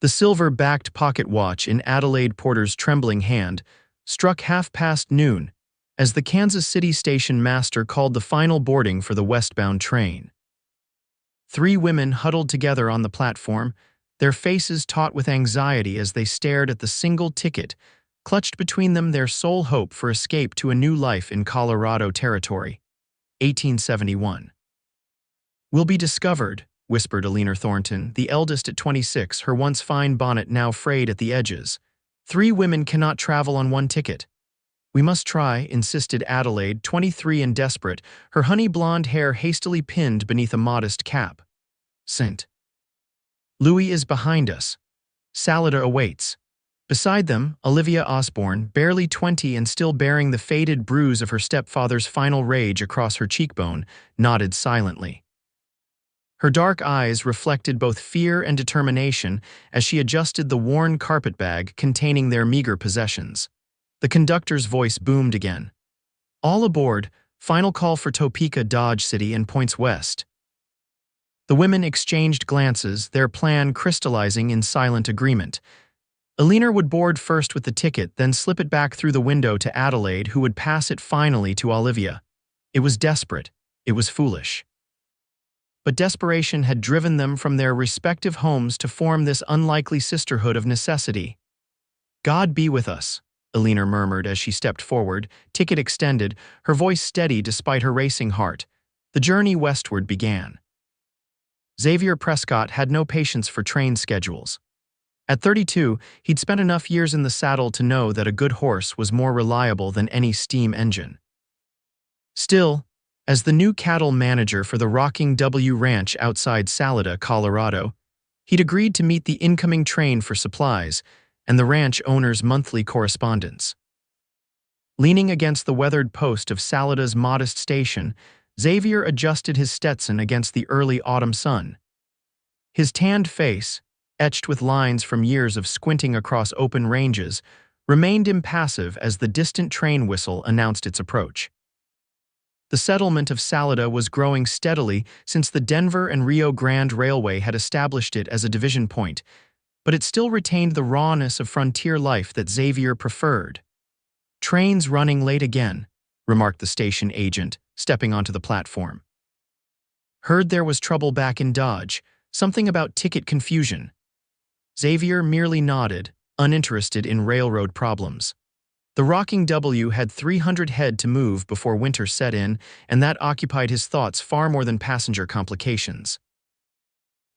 The silver-backed pocket watch in Adelaide Porter's trembling hand struck noon as the Kansas City station master called the final boarding for the westbound train. 3 women huddled together on the platform, their faces taut with anxiety as they stared at the single ticket, clutched between them their sole hope for escape to a new life in Colorado Territory. 1871. "We'll be discovered," whispered Alina Thornton, the eldest at 26, her once fine bonnet now frayed at the edges. 3 women cannot travel on one ticket." "We must try," insisted Adelaide, 23 and desperate, her honey blonde hair hastily pinned beneath a modest cap. "St. Louis is behind us. Salida awaits." Beside them, Olivia Osborne, barely 20 and still bearing the faded bruise of her stepfather's final rage across her cheekbone, nodded silently. Her dark eyes reflected both fear and determination as she adjusted the worn carpetbag containing their meager possessions. The conductor's voice boomed again. "All aboard, final call for Topeka, Dodge City, and points west." The women exchanged glances, their plan crystallizing in silent agreement. Alina would board first with the ticket, then slip it back through the window to Adelaide, who would pass it finally to Olivia. It was desperate. It was foolish. But desperation had driven them from their respective homes to form this unlikely sisterhood of necessity. "God be with us," Alina murmured as she stepped forward, ticket extended, her voice steady despite her racing heart. The journey westward began. Xavier Prescott had no patience for train schedules. At 32, he'd spent enough years in the saddle to know that a good horse was more reliable than any steam engine. Still, as the new cattle manager for the Rocking W Ranch outside Salida, Colorado, he'd agreed to meet the incoming train for supplies and the ranch owner's monthly correspondence. Leaning against the weathered post of Salida's modest station, Xavier adjusted his Stetson against the early autumn sun. His tanned face, etched with lines from years of squinting across open ranges, remained impassive as the distant train whistle announced its approach. The settlement of Salida was growing steadily since the Denver and Rio Grande Railway had established it as a division point, but it still retained the rawness of frontier life that Xavier preferred. "Trains running late again," remarked the station agent, stepping onto the platform. "Heard there was trouble back in Dodge, something about ticket confusion." Xavier merely nodded, uninterested in railroad problems. The Rocking W had 300 head to move before winter set in, and that occupied his thoughts far more than passenger complications.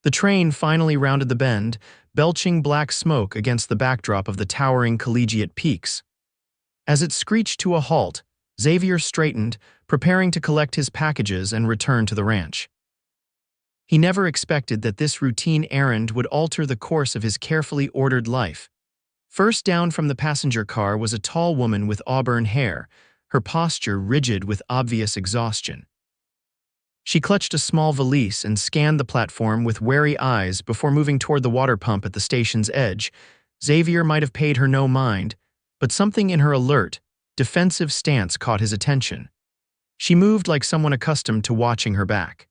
The train finally rounded the bend, belching black smoke against the backdrop of the towering collegiate peaks. As it screeched to a halt, Xavier straightened, preparing to collect his packages and return to the ranch. He never expected that this routine errand would alter the course of his carefully ordered life. First down from the passenger car was a tall woman with auburn hair, her posture rigid with obvious exhaustion. She clutched a small valise and scanned the platform with wary eyes before moving toward the water pump at the station's edge. Xavier might have paid her no mind, but something in her alert, defensive stance caught his attention. She moved like someone accustomed to watching her back.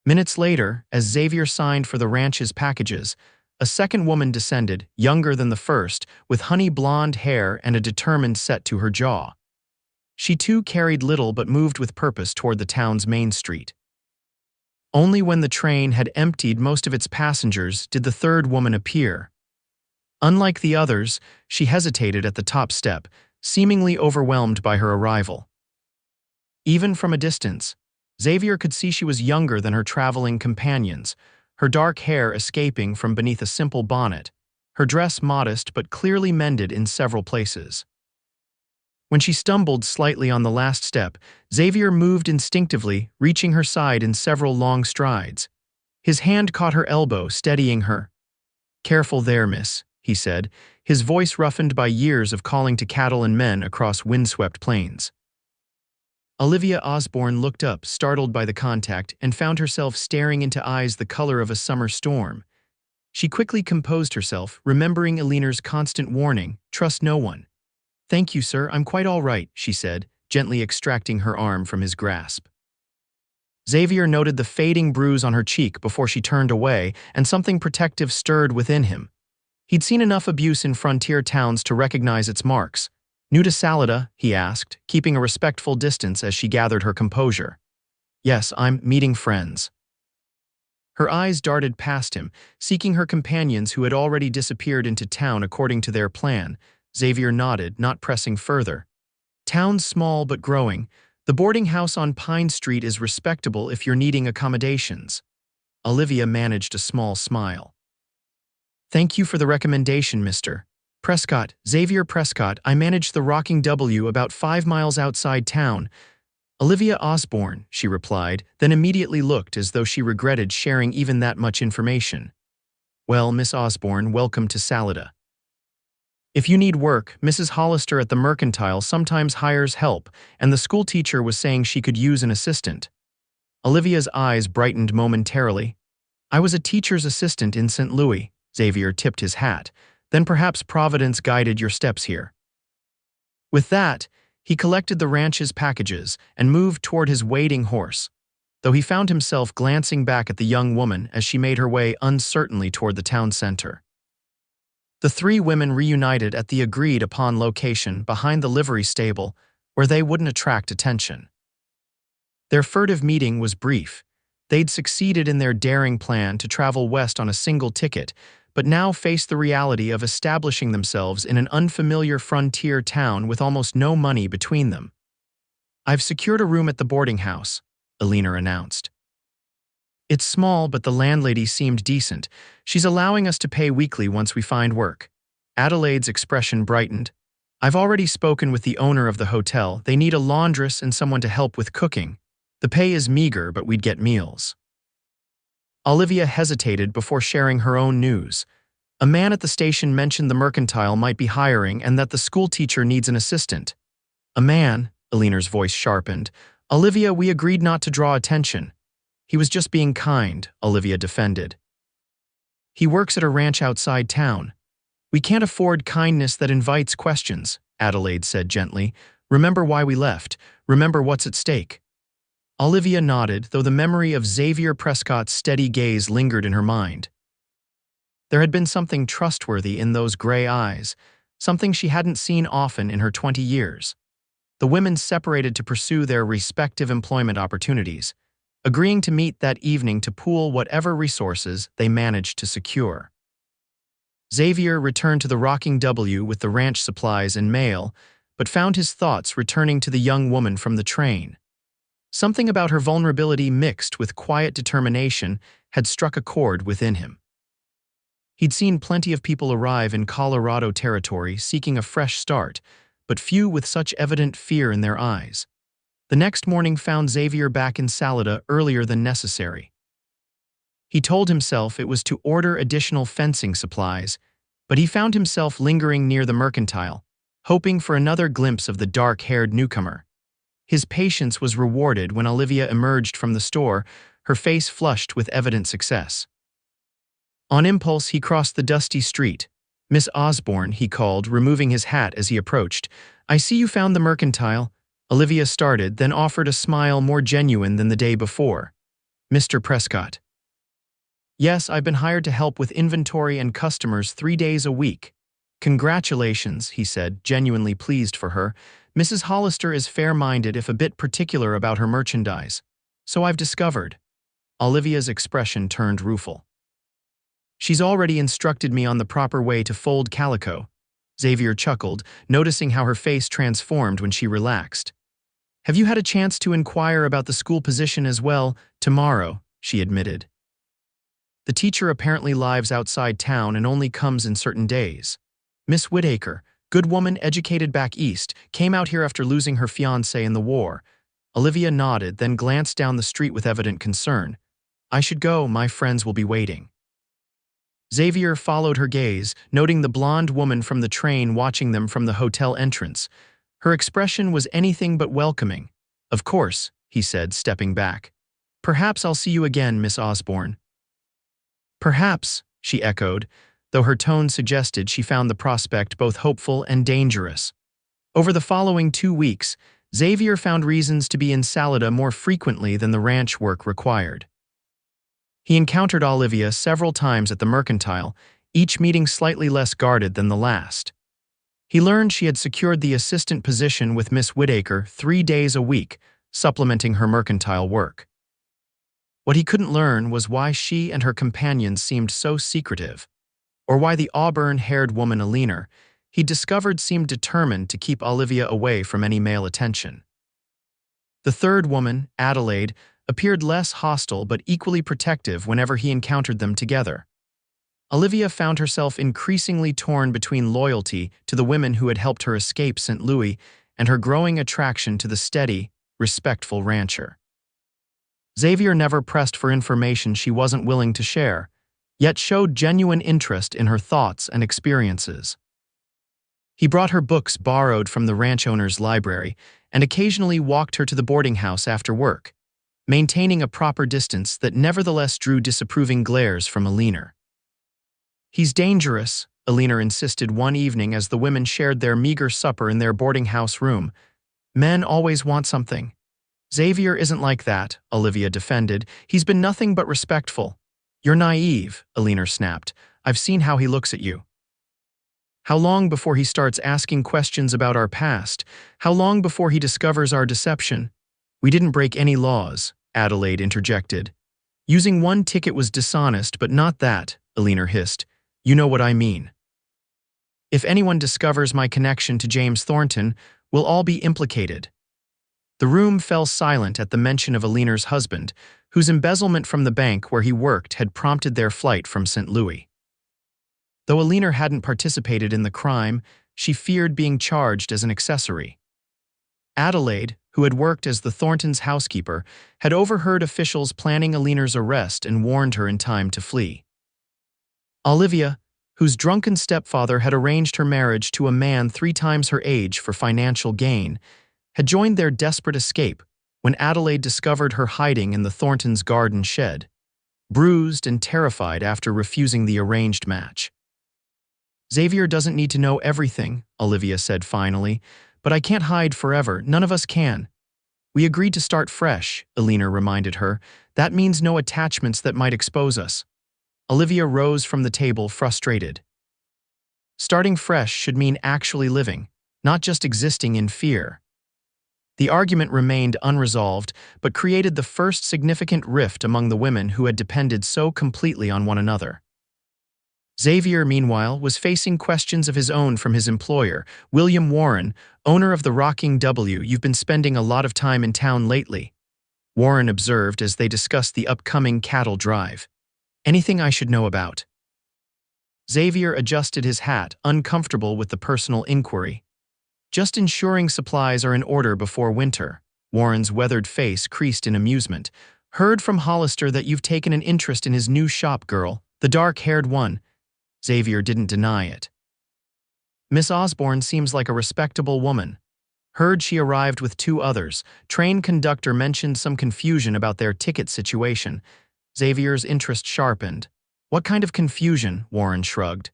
Minutes later, as Xavier signed for the ranch's packages, a second woman descended, younger than the first, with honey blonde hair and a determined set to her jaw. She too carried little but moved with purpose toward the town's main street. Only when the train had emptied most of its passengers did the third woman appear. Unlike the others, she hesitated at the top step, seemingly overwhelmed by her arrival. Even from a distance, Xavier could see she was younger than her traveling companions, her dark hair escaping from beneath a simple bonnet, her dress modest but clearly mended in several places. When she stumbled slightly on the last step, Xavier moved instinctively, reaching her side in several long strides. His hand caught her elbow, steadying her. "Careful there, miss," he said, his voice roughened by years of calling to cattle and men across windswept plains. Olivia Osborne looked up, startled by the contact, and found herself staring into eyes the color of a summer storm. She quickly composed herself, remembering Alina's constant warning, "Trust no one." "Thank you, sir, I'm quite all right," she said, gently extracting her arm from his grasp. Xavier noted the fading bruise on her cheek before she turned away, and something protective stirred within him. He'd seen enough abuse in frontier towns to recognize its marks. "New to Salada?" he asked, keeping a respectful distance as she gathered her composure. "Yes, I'm meeting friends." Her eyes darted past him, seeking her companions who had already disappeared into town according to their plan. Xavier nodded, not pressing further. "Town's small but growing. The boarding house on Pine Street is respectable if you're needing accommodations." Olivia managed a small smile. "Thank you for the recommendation, Mr. Prescott. Xavier Prescott. I manage the Rocking W about 5 miles outside town." "Olivia Osborne," she replied, then immediately looked as though she regretted sharing even that much information. "Well, Miss Osborne, welcome to Salada. If you need work, Mrs. Hollister at the Mercantile sometimes hires help, and the schoolteacher was saying she could use an assistant." Olivia's eyes brightened momentarily. "I was a teacher's assistant in St. Louis." Xavier tipped his hat. "Then perhaps Providence guided your steps here." With that, he collected the ranch's packages and moved toward his waiting horse, though he found himself glancing back at the young woman as she made her way uncertainly toward the town center. The three women reunited at the agreed-upon location behind the livery stable, where they wouldn't attract attention. Their furtive meeting was brief. They'd succeeded in their daring plan to travel west on a single ticket, but now faced the reality of establishing themselves in an unfamiliar frontier town with almost no money between them. "I've secured a room at the boarding house," Alina announced. "It's small, but the landlady seemed decent. She's allowing us to pay weekly once we find work." Adelaide's expression brightened. "I've already spoken with the owner of the hotel. They need a laundress and someone to help with cooking. The pay is meager, but we'd get meals." Olivia hesitated before sharing her own news. A man at the station mentioned the Mercantile might be hiring and that the schoolteacher needs an assistant. "A man?" Alina's voice sharpened. "Olivia, we agreed not to draw attention." "He was just being kind," Olivia defended. "He works at a ranch outside town." "We can't afford kindness that invites questions," Adelaide said gently. "Remember why we left. Remember what's at stake." Olivia nodded, though the memory of Xavier Prescott's steady gaze lingered in her mind. There had been something trustworthy in those gray eyes, something she hadn't seen often in her 20 years. The women separated to pursue their respective employment opportunities, agreeing to meet that evening to pool whatever resources they managed to secure. Xavier returned to the Rocking W with the ranch supplies and mail, but found his thoughts returning to the young woman from the train. Something about her vulnerability mixed with quiet determination had struck a chord within him. He'd seen plenty of people arrive in Colorado territory seeking a fresh start, but few with such evident fear in their eyes. The next morning found Xavier back in Salada earlier than necessary. He told himself it was to order additional fencing supplies, but he found himself lingering near the Mercantile, hoping for another glimpse of the dark-haired newcomer. His patience was rewarded when Olivia emerged from the store, her face flushed with evident success. On impulse, he crossed the dusty street. "Miss Osborne," he called, removing his hat as he approached. "I see you found the Mercantile." Olivia started, then offered a smile more genuine than the day before. "Mr. Prescott." "Yes, I've been hired to help with inventory and customers 3 days a week." "Congratulations," he said, genuinely pleased for her. "Mrs. Hollister is fair-minded if a bit particular about her merchandise. So I've discovered." Olivia's expression turned rueful. "She's already instructed me on the proper way to fold calico." Xavier chuckled, noticing how her face transformed when she relaxed. "Have you had a chance to inquire about the school position as well?" "Tomorrow," she admitted. "The teacher apparently lives outside town and only comes in certain days. Miss Whittaker, good woman educated back east, came out here after losing her fiancé in the war." Olivia nodded, then glanced down the street with evident concern. "I should go, my friends will be waiting." Xavier followed her gaze, noting the blonde woman from the train watching them from the hotel entrance. Her expression was anything but welcoming. "Of course," he said, stepping back. "Perhaps I'll see you again, Miss Osborne." "Perhaps," she echoed, though her tone suggested she found the prospect both hopeful and dangerous. Over the following 2 weeks, Xavier found reasons to be in Salida more frequently than the ranch work required. He encountered Olivia several times at the mercantile, each meeting slightly less guarded than the last. He learned she had secured the assistant position with Miss Whittaker 3 days a week, supplementing her mercantile work. What he couldn't learn was why she and her companions seemed so secretive, or why the auburn-haired woman Alina he discovered seemed determined to keep Olivia away from any male attention. The third woman, Adelaide, appeared less hostile but equally protective whenever he encountered them together. Olivia found herself increasingly torn between loyalty to the women who had helped her escape St. Louis and her growing attraction to the steady, respectful rancher. Xavier never pressed for information she wasn't willing to share, yet showed genuine interest in her thoughts and experiences. He brought her books borrowed from the ranch owner's library and occasionally walked her to the boarding house after work, maintaining a proper distance that nevertheless drew disapproving glares from Alina. "He's dangerous," Alina insisted one evening as the women shared their meager supper in their boarding house room. "Men always want something." "Xavier isn't like that," Olivia defended. "He's been nothing but respectful." "You're naive," Alina snapped. "I've seen how he looks at you." "How long before he starts asking questions about our past? How long before he discovers our deception?" "We didn't break any laws," Adelaide interjected. "Using one ticket was dishonest, but not that," Alina hissed. "You know what I mean. If anyone discovers my connection to James Thornton, we'll all be implicated." The room fell silent at the mention of Alina's husband, whose embezzlement from the bank where he worked had prompted their flight from St. Louis. Though Alina hadn't participated in the crime, she feared being charged as an accessory. Adelaide, who had worked as the Thorntons' housekeeper, had overheard officials planning Alina's arrest and warned her in time to flee. Olivia, whose drunken stepfather had arranged her marriage to a man 3 times her age for financial gain, had joined their desperate escape when Adelaide discovered her hiding in the Thorntons' garden shed, bruised and terrified after refusing the arranged match. "Xavier doesn't need to know everything," Olivia said finally, "but I can't hide forever. None of us can." "We agreed to start fresh," Alina reminded her. "That means no attachments that might expose us." Olivia rose from the table, frustrated. Starting fresh should mean actually living, not just existing in fear. The argument remained unresolved, but created the first significant rift among the women who had depended so completely on one another. Xavier, meanwhile, was facing questions of his own from his employer, William Warren, owner of the Rocking W. "You've been spending a lot of time in town lately," Warren observed as they discussed the upcoming cattle drive. "Anything I should know about?" Xavier adjusted his hat, uncomfortable with the personal inquiry. "Just ensuring supplies are in order before winter." Warren's weathered face creased in amusement. "Heard from Hollister that you've taken an interest in his new shop girl, the dark-haired one." Xavier didn't deny it. "Miss Osborne seems like a respectable woman. Heard she arrived with 2 others. Train conductor mentioned some confusion about their ticket situation." Xavier's interest sharpened. "What kind of confusion?" Warren shrugged.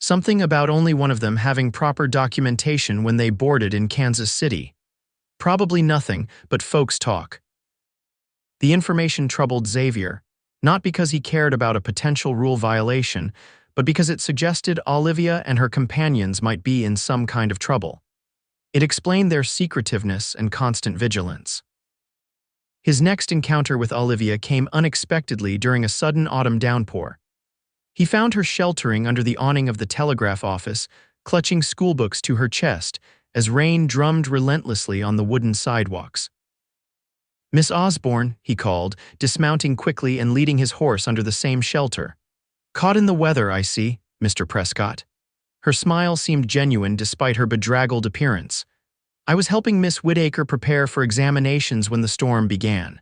"Something about only one of them having proper documentation when they boarded in Kansas City. Probably nothing, but folks talk." The information troubled Xavier, not because he cared about a potential rule violation, but because it suggested Olivia and her companions might be in some kind of trouble. It explained their secretiveness and constant vigilance. His next encounter with Olivia came unexpectedly during a sudden autumn downpour. He found her sheltering under the awning of the telegraph office, clutching schoolbooks to her chest as rain drummed relentlessly on the wooden sidewalks. "Miss Osborne," he called, dismounting quickly and leading his horse under the same shelter. "Caught in the weather, I see, Mr. Prescott." Her smile seemed genuine despite her bedraggled appearance. "I was helping Miss Whittaker prepare for examinations when the storm began."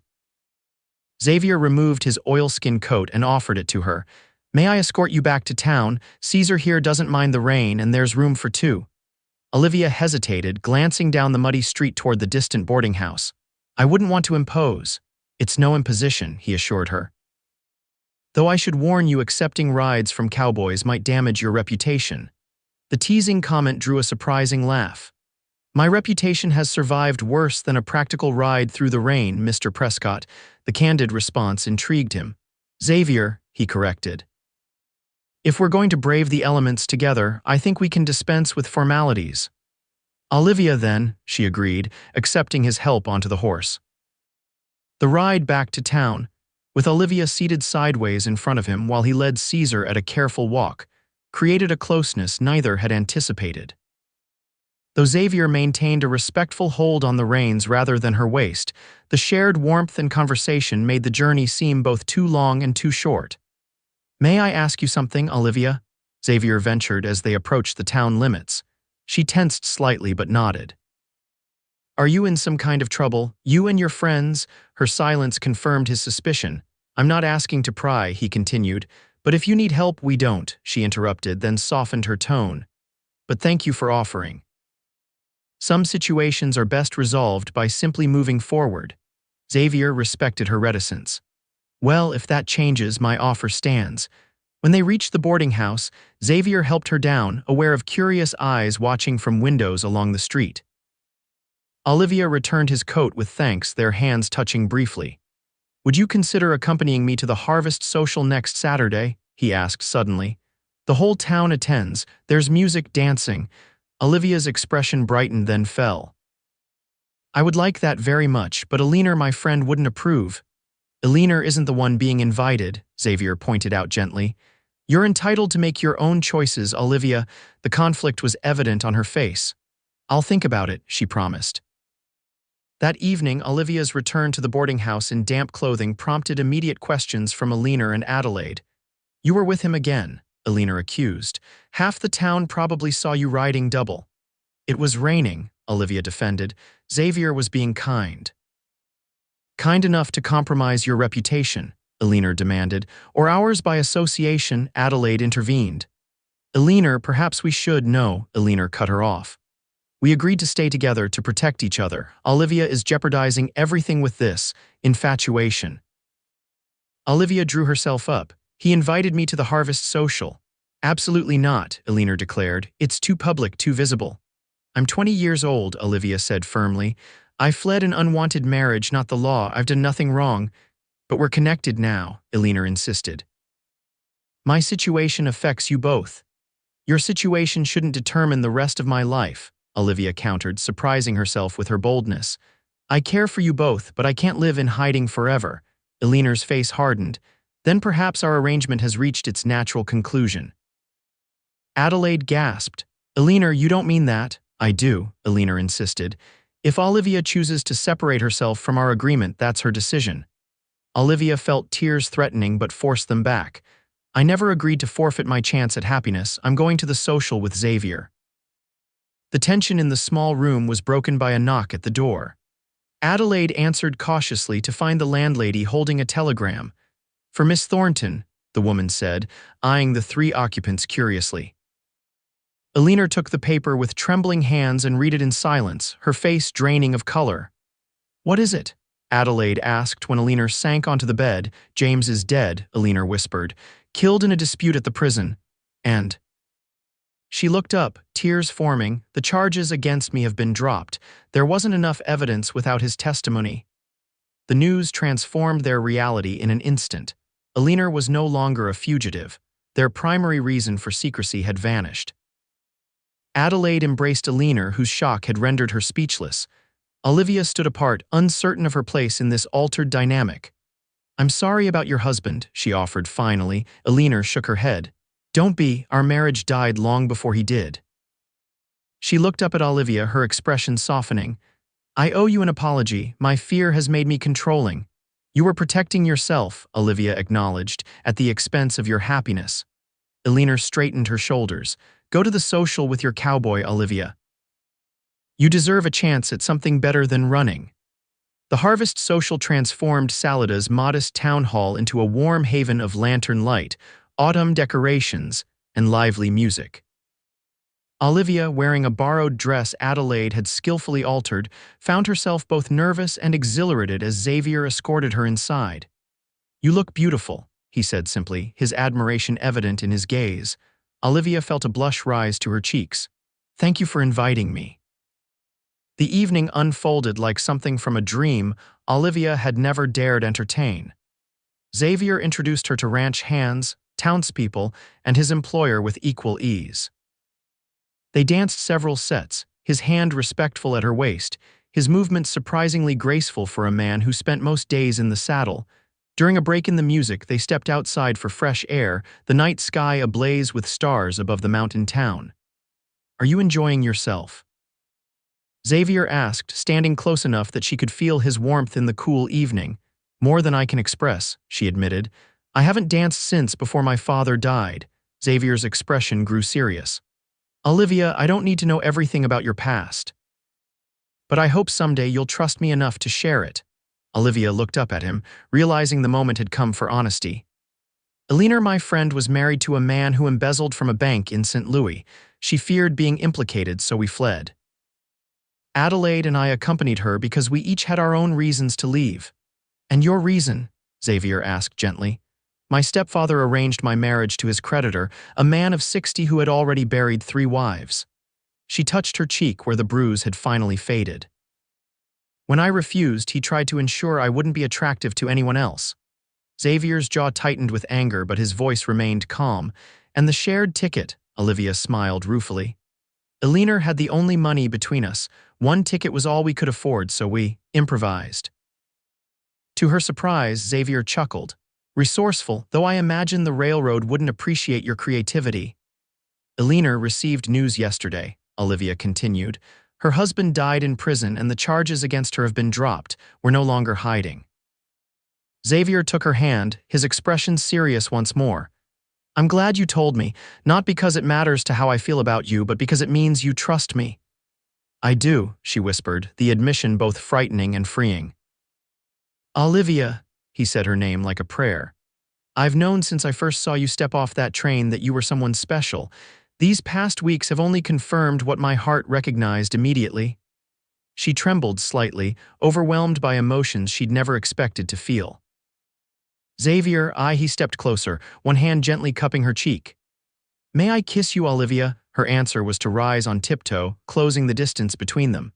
Xavier removed his oilskin coat and offered it to her. "May I escort you back to town? Caesar here doesn't mind the rain, and there's room for 2. Olivia hesitated, glancing down the muddy street toward the distant boarding house. "I wouldn't want to impose." "It's no imposition," he assured her. "Though I should warn you accepting rides from cowboys might damage your reputation." The teasing comment drew a surprising laugh. My reputation has survived worse than a practical ride through the rain, Mr. Prescott. The candid response intrigued him. Xavier, he corrected. If we're going to brave the elements together, I think we can dispense with formalities. Olivia then, she agreed, accepting his help onto the horse. The ride back to town, with Olivia seated sideways in front of him while he led Caesar at a careful walk, created a closeness neither had anticipated. Though Xavier maintained a respectful hold on the reins rather than her waist, the shared warmth and conversation made the journey seem both too long and too short. May I ask you something, Olivia? Xavier ventured as they approached the town limits. She tensed slightly but nodded. Are you in some kind of trouble? You and your friends? Her silence confirmed his suspicion. I'm not asking to pry, he continued, but if you need help, we don't, she interrupted, then softened her tone. But thank you for offering. Some situations are best resolved by simply moving forward. Xavier respected her reticence. Well, if that changes, my offer stands. When they reached the boarding house, Xavier helped her down, aware of curious eyes watching from windows along the street. Olivia returned his coat with thanks, their hands touching briefly. Would you consider accompanying me to the harvest social next Saturday? He asked suddenly. The whole town attends. There's music, dancing. Olivia's expression brightened then fell. I would like that very much, but Eleanor, my friend, wouldn't approve. Eleanor isn't the one being invited, Xavier pointed out gently. You're entitled to make your own choices, Olivia. The conflict was evident on her face. I'll think about it, she promised. That evening, Olivia's return to the boarding house in damp clothing prompted immediate questions from Eleanor and Adelaide. You were with him again, Eleanor accused. Half the town probably saw you riding double. It was raining, Olivia defended. Xavier was being kind. Kind enough to compromise your reputation, Eleanor demanded, or ours by association, Adelaide intervened. Eleanor, perhaps we should know, Eleanor cut her off. We agreed to stay together to protect each other. Olivia is jeopardizing everything with this infatuation. Olivia drew herself up. He invited me to the harvest social. Absolutely not, Eleanor declared. It's too public, too visible. I'm 20 years old, Olivia said firmly. I fled an unwanted marriage, not the law. I've done nothing wrong. But we're connected now, Eleanor insisted. My situation affects you both. Your situation shouldn't determine the rest of my life, Olivia countered, surprising herself with her boldness. I care for you both, but I can't live in hiding forever. Eleanor's face hardened. Then perhaps our arrangement has reached its natural conclusion. Adelaide gasped. Eleanor, you don't mean that. I do, Eleanor insisted. If Olivia chooses to separate herself from our agreement, that's her decision. Olivia felt tears threatening but forced them back. I never agreed to forfeit my chance at happiness. I'm going to the social with Xavier. The tension in the small room was broken by a knock at the door. Adelaide answered cautiously to find the landlady holding a telegram. For Miss Thornton, the woman said, eyeing the three occupants curiously. Eleanor took the paper with trembling hands and read it in silence, her face draining of color. What is it? Adelaide asked when Eleanor sank onto the bed. James is dead, Eleanor whispered, killed in a dispute at the prison. And... She looked up, tears forming. The charges against me have been dropped. There wasn't enough evidence without his testimony. The news transformed their reality in an instant. Eleanor was no longer a fugitive. Their primary reason for secrecy had vanished. Adelaide embraced Eleanor, whose shock had rendered her speechless. Olivia stood apart, uncertain of her place in this altered dynamic. I'm sorry about your husband, she offered finally. Eleanor shook her head. Don't be, our marriage died long before he did. She looked up at Olivia, her expression softening. I owe you an apology. My fear has made me controlling. You were protecting yourself, Olivia acknowledged, at the expense of your happiness. Eleanor straightened her shoulders. Go to the social with your cowboy, Olivia. You deserve a chance at something better than running. The harvest social transformed Salada's modest town hall into a warm haven of lantern light, autumn decorations, and lively music. Olivia, wearing a borrowed dress Adelaide had skillfully altered, found herself both nervous and exhilarated as Xavier escorted her inside. You look beautiful, he said simply, his admiration evident in his gaze. Olivia felt a blush rise to her cheeks. Thank you for inviting me. The evening unfolded like something from a dream Olivia had never dared entertain. Xavier introduced her to ranch hands, townspeople, and his employer with equal ease. They danced several sets, his hand respectful at her waist, his movements surprisingly graceful for a man who spent most days in the saddle. During a break in the music, they stepped outside for fresh air, the night sky ablaze with stars above the mountain town. "Are you enjoying yourself?" Xavier asked, standing close enough that she could feel his warmth in the cool evening. "More than I can express," she admitted. "I haven't danced since before my father died." Xavier's expression grew serious. "Olivia, I don't need to know everything about your past. But I hope someday you'll trust me enough to share it." Olivia looked up at him, realizing the moment had come for honesty. "Eleanor, my friend, was married to a man who embezzled from a bank in St. Louis. She feared being implicated, so we fled. Adelaide and I accompanied her because we each had our own reasons to leave." "And your reason?" Xavier asked gently. "My stepfather arranged my marriage to his creditor, a man of 60 who had already buried 3 wives. She touched her cheek where the bruise had finally faded. "When I refused, he tried to ensure I wouldn't be attractive to anyone else." Xavier's jaw tightened with anger, but his voice remained calm. "And the shared ticket," Olivia smiled ruefully. "Eleanor had the only money between us. One ticket was all we could afford, so we improvised." To her surprise, Xavier chuckled. "Resourceful, though I imagine the railroad wouldn't appreciate your creativity." "Eleanor received news yesterday," Olivia continued. "Her husband died in prison and the charges against her have been dropped. We're no longer hiding." Xavier took her hand, his expression serious once more. "I'm glad you told me, not because it matters to how I feel about you, but because it means you trust me." "I do," she whispered, the admission both frightening and freeing. "Olivia," he said her name like a prayer. "I've known since I first saw you step off that train that you were someone special. These past weeks have only confirmed what my heart recognized immediately." She trembled slightly, overwhelmed by emotions she'd never expected to feel. Xavier, he stepped closer, one hand gently cupping her cheek. "May I kiss you, Olivia?" Her answer was to rise on tiptoe, closing the distance between them.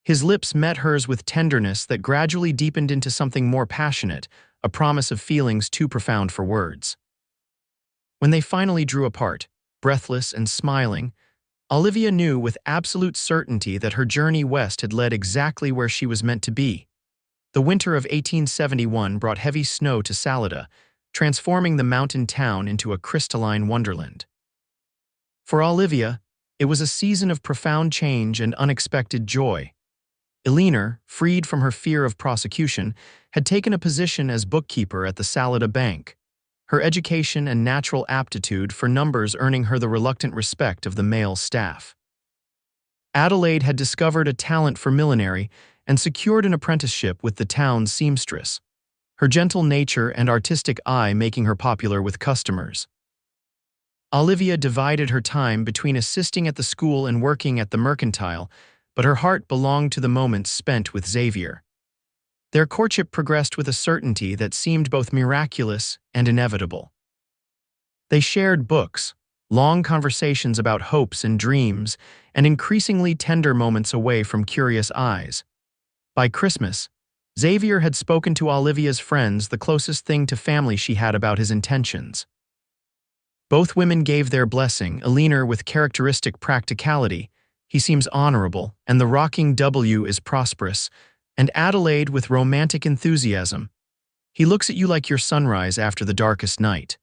His lips met hers with tenderness that gradually deepened into something more passionate, a promise of feelings too profound for words. When they finally drew apart, breathless and smiling, Olivia knew with absolute certainty that her journey west had led exactly where she was meant to be. The winter of 1871 brought heavy snow to Salida, transforming the mountain town into a crystalline wonderland. For Olivia, it was a season of profound change and unexpected joy. Eleanor, freed from her fear of prosecution, had taken a position as bookkeeper at the Salida Bank, her education and natural aptitude for numbers earning her the reluctant respect of the male staff. Adelaide had discovered a talent for millinery and secured an apprenticeship with the town's seamstress, her gentle nature and artistic eye making her popular with customers. Olivia divided her time between assisting at the school and working at the mercantile, but her heart belonged to the moments spent with Xavier. Their courtship progressed with a certainty that seemed both miraculous and inevitable. They shared books, long conversations about hopes and dreams, and increasingly tender moments away from curious eyes. By Christmas, Xavier had spoken to Olivia's friends the closest thing to family she had about his intentions. Both women gave their blessing, Eleanor with characteristic practicality, "He seems honorable, and the rocking W is prosperous," and Adelaide with romantic enthusiasm, "He looks at you like your sunrise after the darkest night."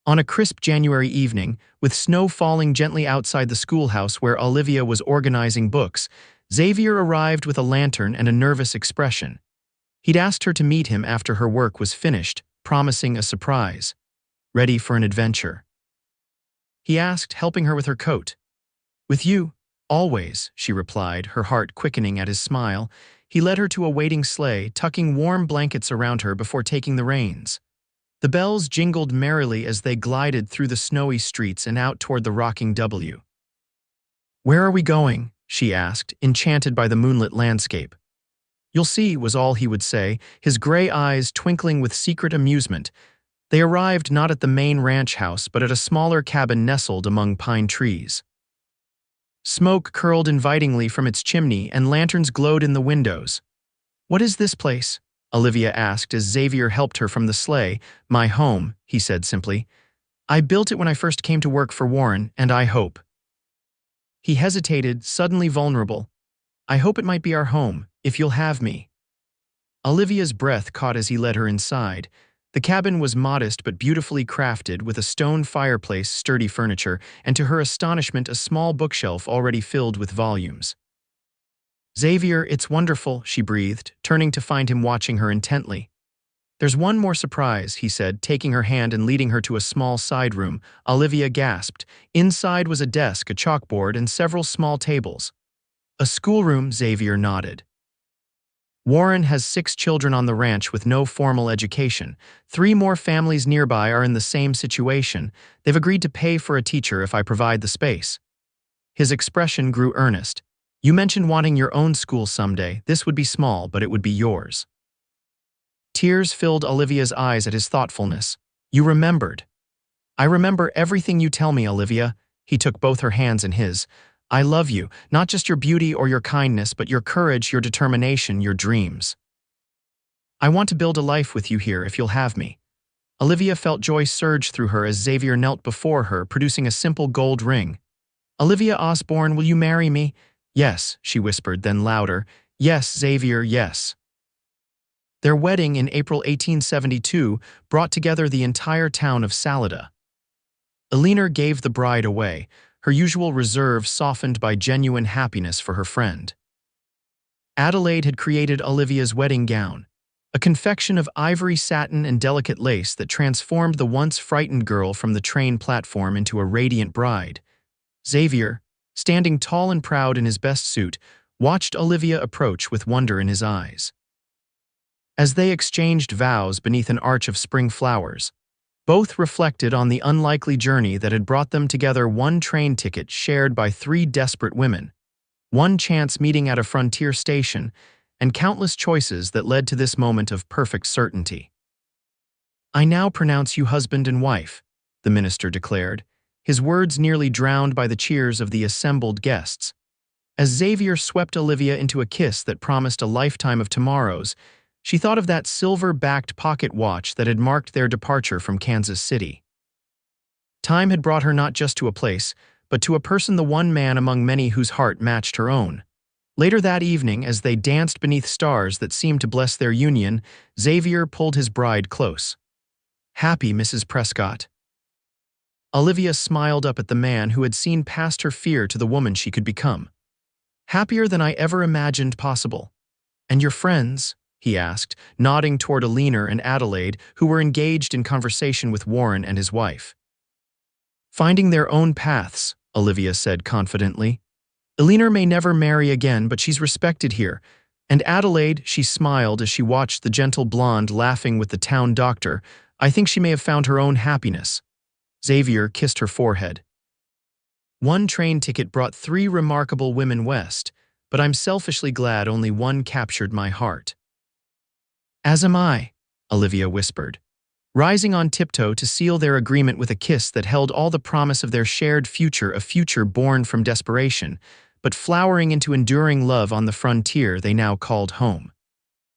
On a crisp January evening, with snow falling gently outside the schoolhouse where Olivia was organizing books, Xavier arrived with a lantern and a nervous expression. He'd asked her to meet him after her work was finished, promising a surprise. "Ready for an adventure?" he asked, helping her with her coat. "With you, always," she replied, her heart quickening at his smile. He led her to a waiting sleigh, tucking warm blankets around her before taking the reins. The bells jingled merrily as they glided through the snowy streets and out toward the rocking W. "Where are we going?" she asked, enchanted by the moonlit landscape. "You'll see," was all he would say, his gray eyes twinkling with secret amusement. They arrived not at the main ranch house, but at a smaller cabin nestled among pine trees. Smoke curled invitingly from its chimney and lanterns glowed in the windows. "What is this place?" Olivia asked as Xavier helped her from the sleigh. "My home," he said simply. "I built it when I first came to work for Warren, and I hope." He hesitated, suddenly vulnerable. "I hope it might be our home, if you'll have me." Olivia's breath caught as he led her inside. The cabin was modest but beautifully crafted, with a stone fireplace, sturdy furniture, and to her astonishment a small bookshelf already filled with volumes. "Xavier, it's wonderful," she breathed, turning to find him watching her intently. "There's one more surprise," he said, taking her hand and leading her to a small side room. Olivia gasped. Inside was a desk, a chalkboard, and several small tables. "A schoolroom," Xavier nodded. "Warren has 6 children on the ranch with no formal education. 3 more families nearby are in the same situation. They've agreed to pay for a teacher if I provide the space." His expression grew earnest. "You mentioned wanting your own school someday. This would be small, but it would be yours." Tears filled Olivia's eyes at his thoughtfulness. "You remembered." "I remember everything you tell me, Olivia." He took both her hands in his. "I love you, not just your beauty or your kindness, but your courage, your determination, your dreams. I want to build a life with you here if you'll have me." Olivia felt joy surge through her as Xavier knelt before her, producing a simple gold ring. "Olivia Osborne, will you marry me?" "Yes," she whispered, then louder. "Yes, Xavier, yes." Their wedding in April 1872 brought together the entire town of Salida. Elinor gave the bride away, her usual reserve softened by genuine happiness for her friend. Adelaide had created Olivia's wedding gown, a confection of ivory satin and delicate lace that transformed the once frightened girl from the train platform into a radiant bride. Xavier, standing tall and proud in his best suit, watched Olivia approach with wonder in his eyes. As they exchanged vows beneath an arch of spring flowers, both reflected on the unlikely journey that had brought them together, one train ticket shared by 3 desperate women, one chance meeting at a frontier station, and countless choices that led to this moment of perfect certainty. "I now pronounce you husband and wife," the minister declared, his words nearly drowned by the cheers of the assembled guests. As Xavier swept Olivia into a kiss that promised a lifetime of tomorrows, she thought of that silver-backed pocket watch that had marked their departure from Kansas City. Time had brought her not just to a place, but to a person, the one man among many whose heart matched her own. Later that evening, as they danced beneath stars that seemed to bless their union, Xavier pulled his bride close. "Happy, Mrs. Prescott." Olivia smiled up at the man who had seen past her fear to the woman she could become. "Happier than I ever imagined possible." "And your friends?" he asked, nodding toward Elinor and Adelaide, who were engaged in conversation with Warren and his wife. "Finding their own paths," Olivia said confidently. "Elinor may never marry again, but she's respected here. And Adelaide," she smiled as she watched the gentle blonde laughing with the town doctor, "I think she may have found her own happiness." Xavier kissed her forehead. "One train ticket brought 3 remarkable women west, but I'm selfishly glad only one captured my heart." "As am I," Olivia whispered, rising on tiptoe to seal their agreement with a kiss that held all the promise of their shared future, a future born from desperation, but flowering into enduring love on the frontier they now called home.